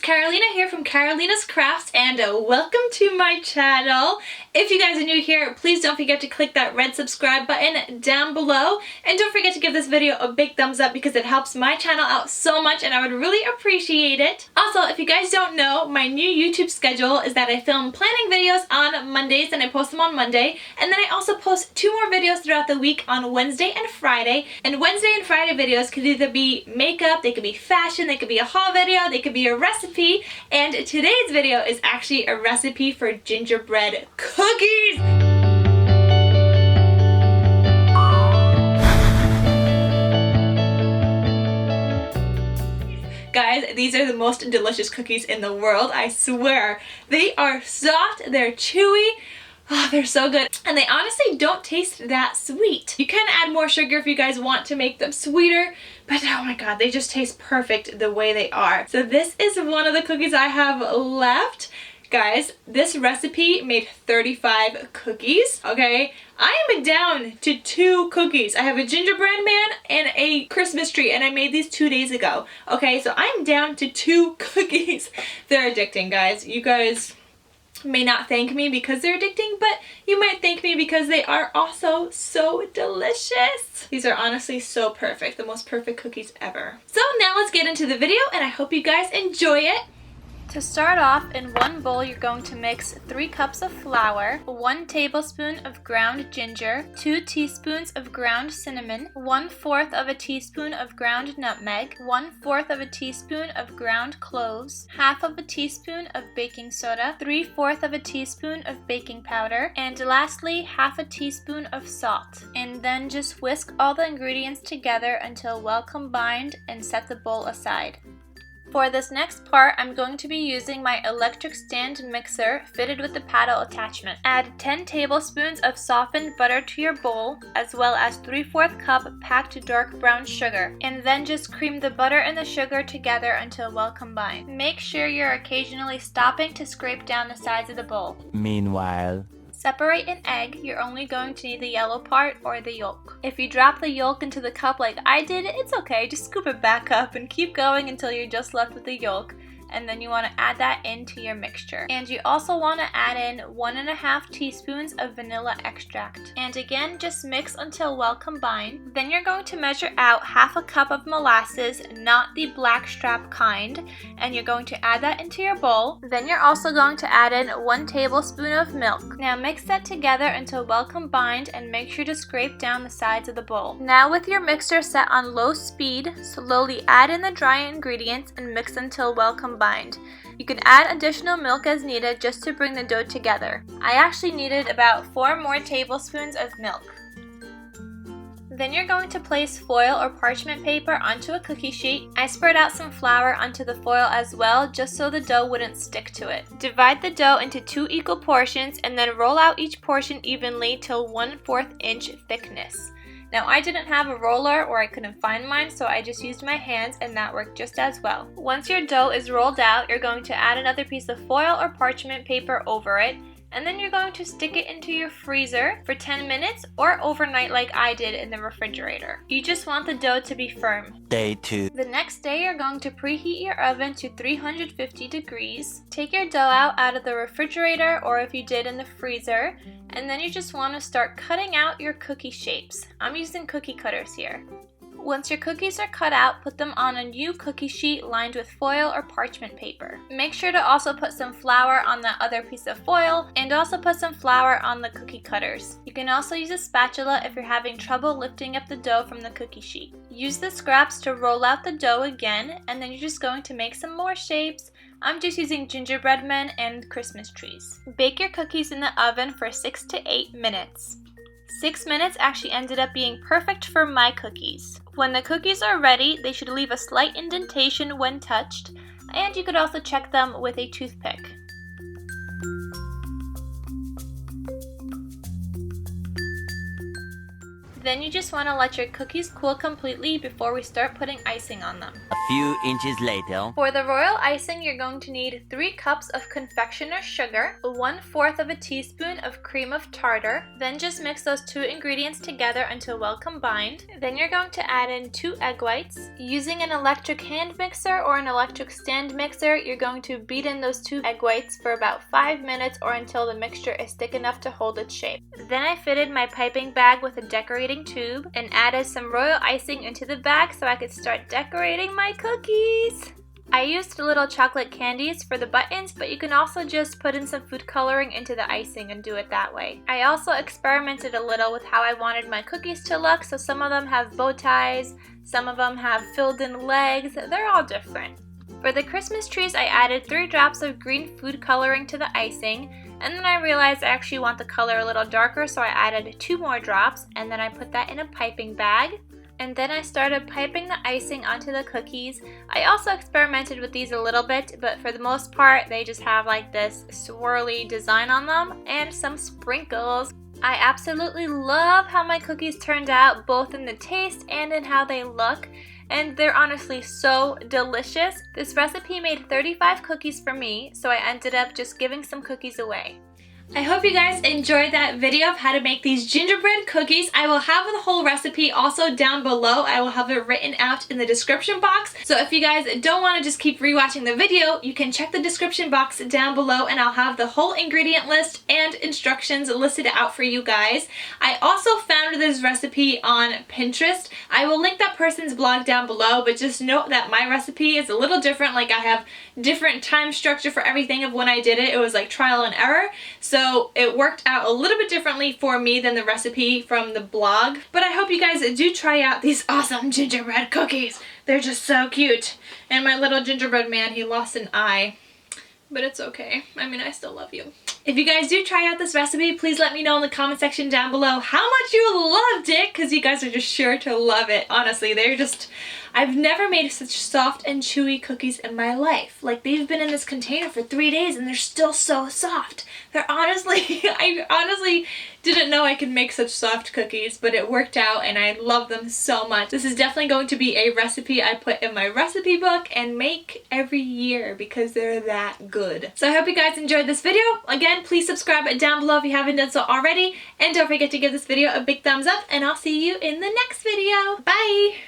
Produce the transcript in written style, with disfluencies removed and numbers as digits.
Karolina here from KarolinasKrafts, and welcome to my channel. If you guys are new here, please don't forget to click that red subscribe button down below, and don't forget to give this video a big thumbs up because it helps my channel out so much and I would really appreciate it. Also, if you guys don't know, my new YouTube schedule is that I film planning videos on Mondays and I post them on Monday, and then I also post 2 more videos throughout the week on Wednesday and Friday. And Wednesday and Friday videos could either be makeup, they could be fashion, they could be a haul video, they could be a recipe, and today's video is actually a recipe for gingerbread cookies! Guys, these are the most delicious cookies in the world, I swear. They are soft, they're chewy, oh, they're so good, and they honestly don't taste that sweet. You can add more sugar if you guys want to make them sweeter, but oh my god, they just taste perfect the way they are. So this is one of the cookies I have left. Guys, this recipe made 35 cookies, okay? I am down to 2 cookies. I have a gingerbread man and a Christmas tree, and I made these 2 days ago, okay? So I'm down to 2 cookies. They're addicting, guys. You guys may not thank me because they're addicting, but you might thank me because they are also so delicious. These are honestly so perfect, the most perfect cookies ever. So now let's get into the video, and I hope you guys enjoy it. To start off, in one bowl you're going to mix 3 cups of flour, 1 tablespoon of ground ginger, 2 teaspoons of ground cinnamon, 1/4 of a teaspoon of ground nutmeg, 1/4 of a teaspoon of ground cloves, 1/2 of a teaspoon of baking soda, 3/4 of a teaspoon of baking powder, and lastly 1/2 a teaspoon of salt. And then just whisk all the ingredients together until well combined and set the bowl aside. For this next part, I'm going to be using my electric stand mixer fitted with the paddle attachment. Add 10 tablespoons of softened butter to your bowl, as well as 3/4 cup packed dark brown sugar, and then just cream the butter and the sugar together until well combined. Make sure you're occasionally stopping to scrape down the sides of the bowl. Meanwhile, separate an egg. You're only going to need the yellow part or the yolk. If you drop the yolk into the cup like I did, it's okay. Just scoop it back up and keep going until you're just left with the yolk. And then you want to add that into your mixture. And you also want to add in 1.5 teaspoons of vanilla extract. And again, just mix until well combined. Then you're going to measure out 1/2 a cup of molasses, not the blackstrap kind, and you're going to add that into your bowl. Then you're also going to add in 1 tablespoon of milk. Now mix that together until well combined and make sure to scrape down the sides of the bowl. Now with your mixer set on low speed, slowly add in the dry ingredients and mix until well combined. You can add additional milk as needed just to bring the dough together. I actually needed about 4 more tablespoons of milk. Then you're going to place foil or parchment paper onto a cookie sheet. I spread out some flour onto the foil as well, just so the dough wouldn't stick to it. Divide the dough into 2 equal portions and then roll out each portion evenly till 1/4 inch thickness. Now I didn't have a roller, or I couldn't find mine, so I just used my hands and that worked just as well. Once your dough is rolled out, you're going to add another piece of foil or parchment paper over it, and then you're going to stick it into your freezer for 10 minutes or overnight like I did in the refrigerator. You just want the dough to be firm. Day 2. The next day you're going to preheat your oven to 350 degrees. Take your dough out of the refrigerator, or if you did in the freezer, and then you just want to start cutting out your cookie shapes. I'm using cookie cutters here. Once your cookies are cut out, put them on a new cookie sheet lined with foil or parchment paper. Make sure to also put some flour on that other piece of foil, and also put some flour on the cookie cutters. You can also use a spatula if you're having trouble lifting up the dough from the cookie sheet. Use the scraps to roll out the dough again, and then you're just going to make some more shapes. I'm just using gingerbread men and Christmas trees. Bake your cookies in the oven for 6 to 8 minutes. 6 minutes actually ended up being perfect for my cookies. When the cookies are ready, they should leave a slight indentation when touched, and you could also check them with a toothpick. Then you just want to let your cookies cool completely before we start putting icing on them. A few inches later. For the royal icing, you're going to need 3 cups of confectioner's sugar, 1/4 of a teaspoon of cream of tartar. Then just mix those 2 ingredients together until well combined. Then you're going to add in 2 egg whites. Using an electric hand mixer or an electric stand mixer, you're going to beat in those 2 egg whites for about 5 minutes or until the mixture is thick enough to hold its shape. Then I fitted my piping bag with a decorating tube and added some royal icing into the bag so I could start decorating my cookies. I used little chocolate candies for the buttons, but you can also just put in some food coloring into the icing and do it that way. I also experimented a little with how I wanted my cookies to look, so some of them have bow ties, some of them have filled in legs, they're all different. For the Christmas trees, I added 3 drops of green food coloring to the icing, and then I realized I actually want the color a little darker, so I added 2 more drops, and then I put that in a piping bag. And then I started piping the icing onto the cookies. I also experimented with these a little bit, but for the most part, they just have like this swirly design on them and some sprinkles. I absolutely love how my cookies turned out, both in the taste and in how they look. And they're honestly so delicious. This recipe made 35 cookies for me, so I ended up just giving some cookies away. I hope you guys enjoyed that video of how to make these gingerbread cookies. I will have the whole recipe also down below. I will have it written out in the description box. So if you guys don't want to just keep rewatching the video, you can check the description box down below and I'll have the whole ingredient list and instructions listed out for you guys. I also found this recipe on Pinterest. I will link that person's blog down below, but just note that my recipe is a little different. Like I have different time structure for everything of when I did it. It was like trial and error. So it worked out a little bit differently for me than the recipe from the blog. But I hope you guys do try out these awesome gingerbread cookies. They're just so cute. And my little gingerbread man, he lost an eye. But it's okay. I mean, I still love you. If you guys do try out this recipe, please let me know in the comment section down below how much you loved it, because you guys are just sure to love it. Honestly, they're just... I've never made such soft and chewy cookies in my life. Like, they've been in this container for 3 days and they're still so soft. They're honestly... I honestly didn't know I could make such soft cookies, but it worked out and I love them so much. This is definitely going to be a recipe I put in my recipe book and make every year because they're that good. So I hope you guys enjoyed this video. Again, please subscribe down below if you haven't done so already. And don't forget to give this video a big thumbs up and I'll see you in the next video. Bye!